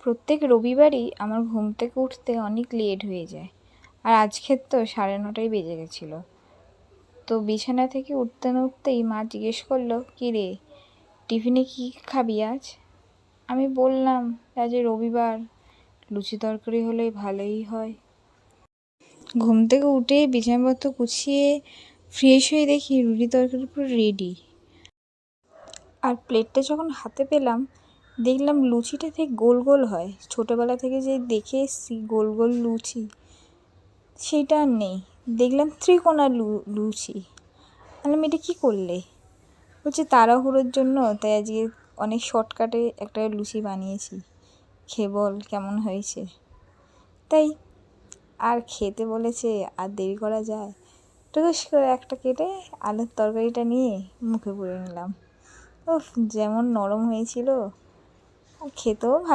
প্রত্যেক রবিবারই আমার ঘুম থেকে উঠতে অনেক লেট হয়ে যায়, আর আজকের তো 9:30 বেজে গেছিলো। তো বিছানা থেকে উঠতে না উঠতেই মা জিজ্ঞেস করলো, কী রে, টিফিনে কী খাবি আজ? আমি বললাম, আজ রবিবার, লুচি তরকারি হলে ভালোই হয়। ঘুম থেকে উঠে বিছানাপত্র গুছিয়ে ফ্রেশ হয়ে দেখি রুটি তরকারি পুরো রেডি। আর প্লেটটা যখন হাতে পেলাম, দেখলাম লুচিটা ঠিক গোল গোল হয়। ছোটোবেলা থেকে যে দেখে এসছি গোল গোল লুচি, সেটা আর নেই, দেখলাম ত্রিকোণা লুচি। বললাম, এটা কী করলে? বলছে তাড়াহুড়োর জন্য, তাই আজকে অনেক শর্টকাটে একটা লুচি বানিয়েছি, খেয়ে বল কেমন হয়েছে। তাই আর খেতে বলেছে, আর দেরি করা যায়? টুস করে একটা কেটে আলুর তরকারিটা নিয়ে মুখে পুরে নিলাম। যেমন নরম হয়েছিল, আর খেতেও ভালো।